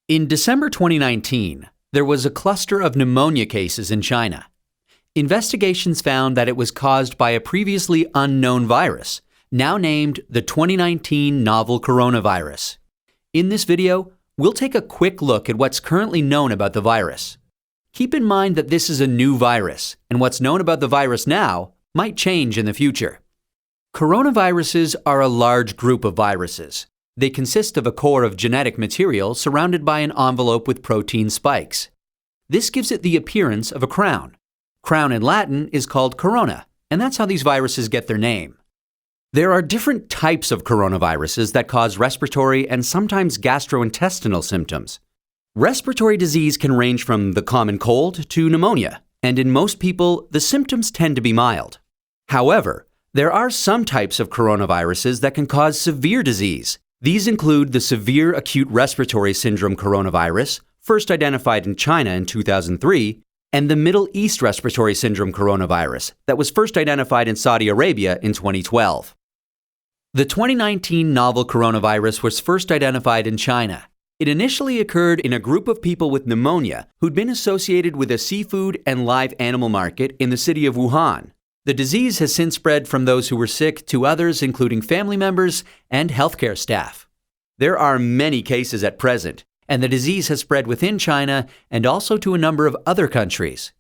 In December 2019, there was a cluster of pneumonia cases in China. Investigations found that it was caused by a previously unknown virus, now named the 2019 novel coronavirus. In this video, we'll take a quick look at what's currently known about the virus. Keep in mind that this is a new virus, and what's known about the virus now might change in the future. Coronaviruses are a large group of viruses. They consist of a core of genetic material surrounded by an envelope with protein spikes. This gives it the appearance of a crown. Crown in Latin is called corona, and that's how these viruses get their name. There are different types of coronaviruses that cause respiratory and sometimes gastrointestinal symptoms. Respiratory disease can range from the common cold to pneumonia, and in most people, the symptoms tend to be mild. However, there are some types of coronaviruses that can cause severe disease. These include the severe acute respiratory syndrome coronavirus, first identified in China in 2003, and the Middle East respiratory syndrome coronavirus that was first identified in Saudi Arabia in 2012. The 2019 novel coronavirus was first identified in China. It initially occurred in a group of people with pneumonia who'd been associated with a seafood and live animal market in the city of Wuhan. The disease has since spread from those who were sick to others, including family members and healthcare staff. There are many cases at present, and the disease has spread within China and also to a number of other countries.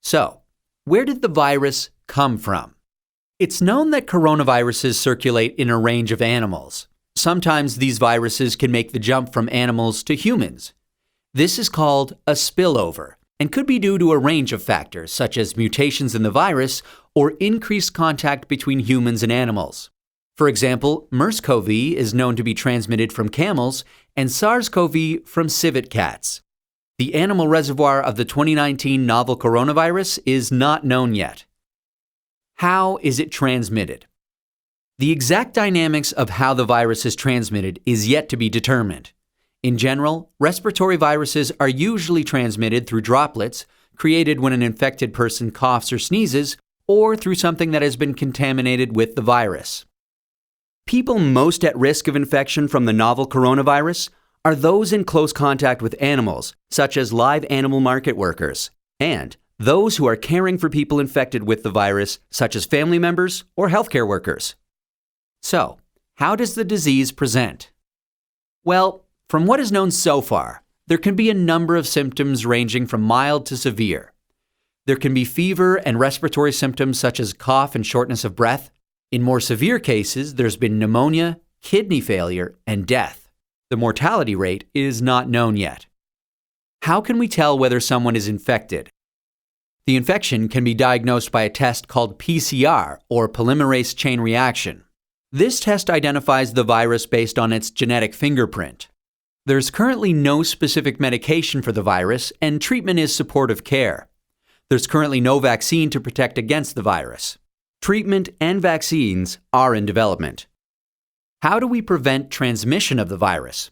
So, where did the virus come from? It's known that coronaviruses circulate in a range of animals. Sometimes these viruses can make the jump from animals to humans. This is called a spillover and could be due to a range of factors such as mutations in the virus or increased contact between humans and animals. For example, nCoV is known to be transmitted from camels and SARS-CoV from civet cats. The animal reservoir of the 2019 novel coronavirus is not known yet. How is it transmitted? The exact dynamics of how the virus is transmitted is yet to be determined. In general, respiratory viruses are usually transmitted through droplets created when an infected person coughs or sneezes, or through something that has been contaminated with the virus. People most at risk of infection from the novel coronavirus are those in close contact with animals, such as live animal market workers, and those who are caring for people infected with the virus, such as family members or healthcare workers. So, how does the disease present? Well, from what is known so far, there can be a number of symptoms ranging from mild to severe. There can be fever and respiratory symptoms such as cough and shortness of breath. In more severe cases, there's been pneumonia, kidney failure, and death. The mortality rate is not known yet. How can we tell whether someone is infected? The infection can be diagnosed by a test called PCR, or polymerase chain reaction. This test identifies the virus based on its genetic fingerprint. There's currently no specific medication for the virus, and treatment is supportive care. There's currently no vaccine to protect against the virus. Treatment and vaccines are in development. How do we prevent transmission of the virus?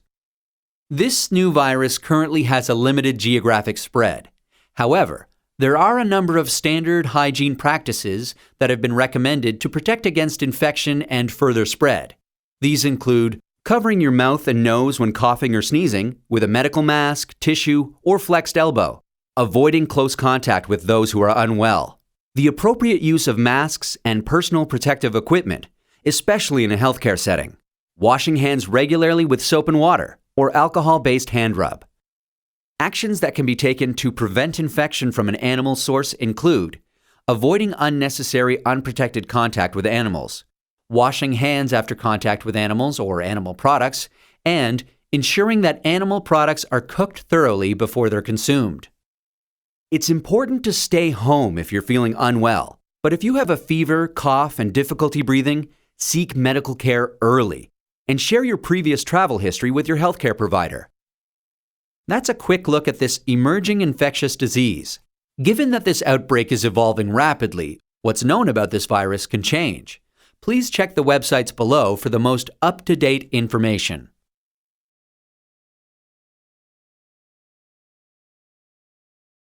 This new virus currently has a limited geographic spread. However, there are a number of standard hygiene practices that have been recommended to protect against infection and further spread. These include covering your mouth and nose when coughing or sneezing with a medical mask, tissue, or flexed elbow, avoiding close contact with those who are unwell, the appropriate use of masks and personal protective equipment, especially in a healthcare setting, washing hands regularly with soap and water, or alcohol-based hand rub. Actions that can be taken to prevent infection from an animal source include avoiding unnecessary unprotected contact with animals, washing hands after contact with animals or animal products, and ensuring that animal products are cooked thoroughly before they're consumed. It's important to stay home if you're feeling unwell, but if you have a fever, cough, and difficulty breathing, seek medical care early and share your previous travel history with your healthcare provider. That's a quick look at this emerging infectious disease. Given that this outbreak is evolving rapidly, what's known about this virus can change. Please check the websites below for the most up-to-date information.